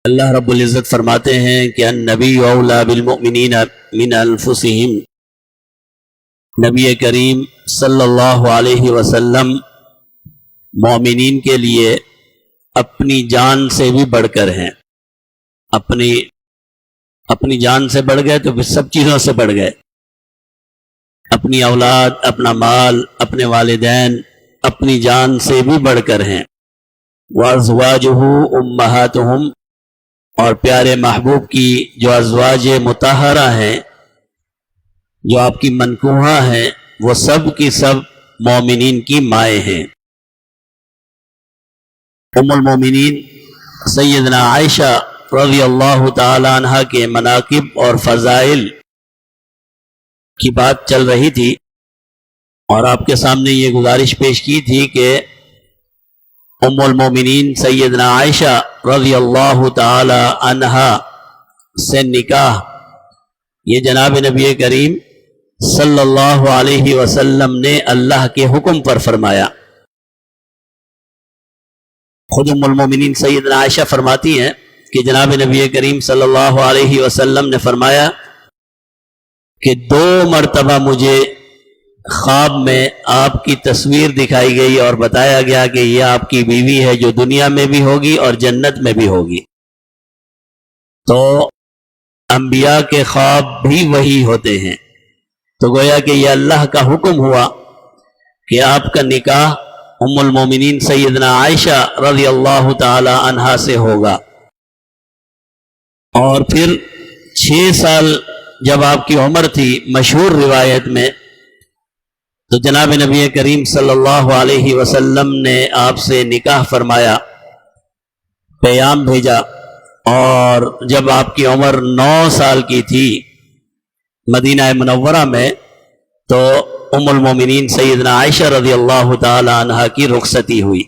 اللہ رب العزت فرماتے ہیں کہ النبی اولا بالمؤمنین من انفسہم، نبی کریم صلی اللہ علیہ وسلم مومنین کے لیے اپنی جان سے بھی بڑھ کر ہیں۔ اپنی جان سے بڑھ گئے تو پھر سب چیزوں سے بڑھ گئے، اپنی اولاد، اپنا مال، اپنے والدین، اپنی جان سے بھی بڑھ کر ہیں۔ وَأَزْوَاجُهُ أُمَّهَاتُهُمْ، اور پیارے محبوب کی جو ازواج مطہرہ ہیں، جو آپ کی منکوحہ ہیں، وہ سب کی سب مومنین کی مائیں ہیں۔ ام المومنین سیدنا عائشہ رضی اللہ تعالی عنہ کے مناقب اور فضائل کی بات چل رہی تھی، اور آپ کے سامنے یہ گزارش پیش کی تھی کہ ام المومنین سیدنا عائشہ رضی اللہ تعالی عنہا سے نکاح یہ جناب نبی کریم صلی اللہ علیہ وسلم نے اللہ کے حکم پر فرمایا۔ خود ام المومنین سیدنا عائشہ فرماتی ہیں کہ جناب نبی کریم صلی اللہ علیہ وسلم نے فرمایا کہ 2 مرتبہ مجھے خواب میں آپ کی تصویر دکھائی گئی اور بتایا گیا کہ یہ آپ کی بیوی ہے جو دنیا میں بھی ہوگی اور جنت میں بھی ہوگی۔ تو انبیاء کے خواب بھی وہی ہوتے ہیں، تو گویا کہ یہ اللہ کا حکم ہوا کہ آپ کا نکاح ام المومنین سیدنا عائشہ رضی اللہ تعالی عنہا سے ہوگا۔ اور پھر 6 سال جب آپ کی عمر تھی، مشہور روایت میں، تو جناب نبی کریم صلی اللہ علیہ وسلم نے آپ سے نکاح فرمایا، پیغام بھیجا، اور جب آپ کی عمر 9 سال کی تھی مدینہ منورہ میں، تو ام المومنین سیدنا عائشہ رضی اللہ تعالی عنہ کی رخصتی ہوئی۔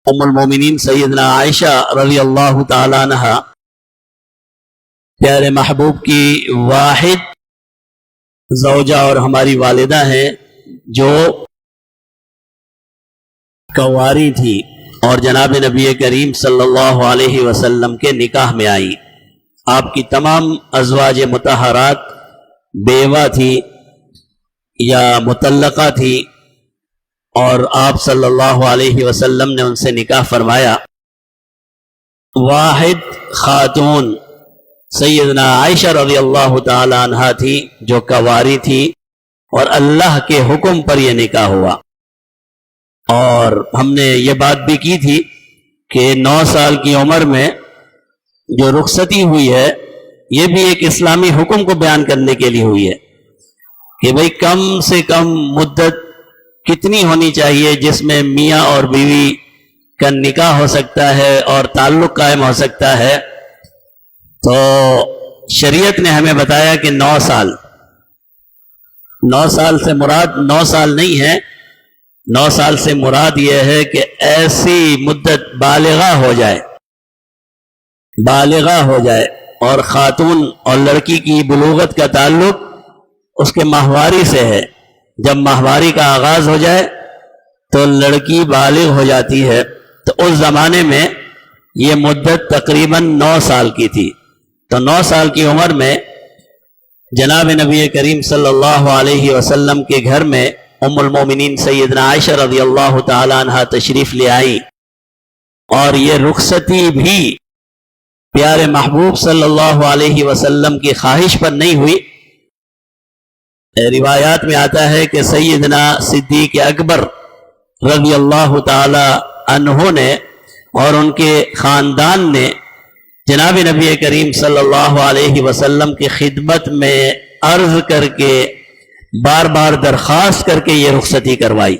ام المومنین سیدنا عائشہ رضی اللہ تعالی عنہ پیارے محبوب کی واحد زوجہ اور ہماری والدہ ہیں، جو کنواری تھی اور جناب نبی کریم صلی اللہ علیہ وسلم کے نکاح میں آئی۔ آپ کی تمام ازواج مطہرات بیوہ تھی یا مطلقہ تھی، اور آپ صلی اللہ علیہ وسلم نے ان سے نکاح فرمایا۔ واحد خاتون سیدنا عائشہ رضی اللہ تعالی عنہ تھی جو کنواری تھی، اور اللہ کے حکم پر یہ نکاح ہوا۔ اور ہم نے یہ بات بھی کی تھی کہ 9 سال کی عمر میں جو رخصتی ہوئی ہے، یہ بھی ایک اسلامی حکم کو بیان کرنے کے لیے ہوئی ہے کہ بھئی کم سے کم مدت کتنی ہونی چاہیے جس میں میاں اور بیوی کا نکاح ہو سکتا ہے اور تعلق قائم ہو سکتا ہے۔ تو شریعت نے ہمیں بتایا کہ 9 سال 9 سال سے مراد 9 سال نہیں ہے، 9 سال سے مراد یہ ہے کہ ایسی مدت بالغہ ہو جائے، اور خاتون اور لڑکی کی بلوغت کا تعلق اس کے ماہواری سے ہے۔ جب ماہواری کا آغاز ہو جائے تو لڑکی بالغ ہو جاتی ہے، تو اس زمانے میں یہ مدت تقریباً 9 سال کی تھی۔ تو 9 سال کی عمر میں جناب نبی کریم صلی اللہ علیہ وسلم کے گھر میں ام المومنین سیدنا عائشہ رضی اللہ تعالی عنہ تشریف لے آئی، اور یہ رخصتی بھی پیارے محبوب صلی اللہ علیہ وسلم کی خواہش پر نہیں ہوئی۔ روایات میں آتا ہے کہ سیدنا صدیق اکبر رضی اللہ تعالی عنہ نے اور ان کے خاندان نے جناب نبی کریم صلی اللہ علیہ وسلم کی خدمت میں عرض کر کے بار بار درخواست کر کے یہ رخصتی کروائی،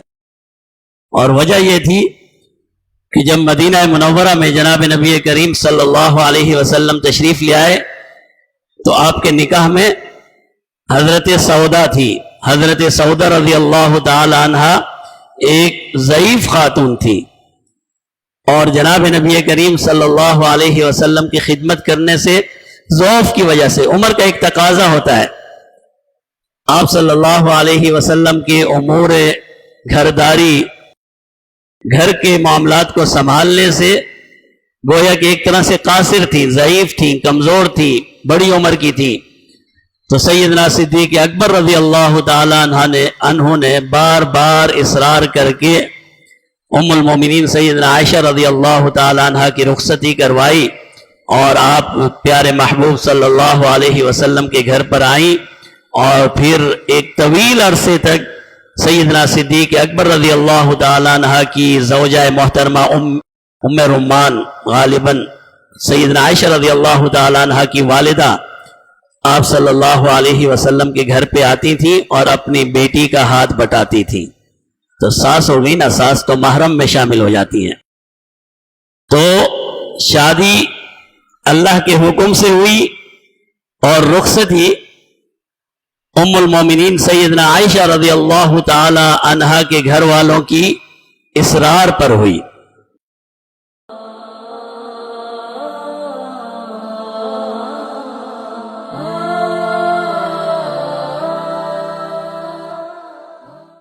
اور وجہ یہ تھی کہ جب مدینہ منورہ میں جناب نبی کریم صلی اللہ علیہ وسلم تشریف لے آئے تو آپ کے نکاح میں حضرت سودا تھی۔ حضرت سودا رضی اللہ تعالی عنہ ایک ضعیف خاتون تھی، اور جناب نبی کریم صلی اللہ علیہ وسلم کی خدمت کرنے سے ضعف کی وجہ سے، عمر کا ایک تقاضا ہوتا ہے، آپ صلی اللہ علیہ وسلم کے امور گھرداری گھر کے معاملات کو سنبھالنے سے گویا کہ ایک طرح سے قاصر تھی، ضعیف تھی، کمزور تھی، بڑی عمر کی تھی. تو سیدنا صدیق اکبر رضی اللہ تعالیٰ عنہ نے بار بار اصرار کر کے ام المومنین سیدنا عائشہ رضی اللہ تعالیٰ عنہ کی رخصتی کروائی اور آپ پیارے محبوب صلی اللہ علیہ وسلم کے گھر پر آئیں، اور پھر ایک طویل عرصے تک سیدنا صدیق اکبر رضی اللہ تعالیٰ عنہ کی زوجہ محترمہ ام رمان غالباً سیدنا عائشہ رضی اللہ تعالیٰ عنہ کی والدہ آپ صلی اللہ علیہ وسلم کے گھر پہ آتی تھی اور اپنی بیٹی کا ہاتھ بٹاتی تھی. تو ساس ہو گئی نا، ساس تو محرم میں شامل ہو جاتی ہیں. تو شادی اللہ کے حکم سے ہوئی اور رخصتی ام المومنین سیدنا عائشہ رضی اللہ تعالی عنہا کے گھر والوں کی اصرار پر ہوئی.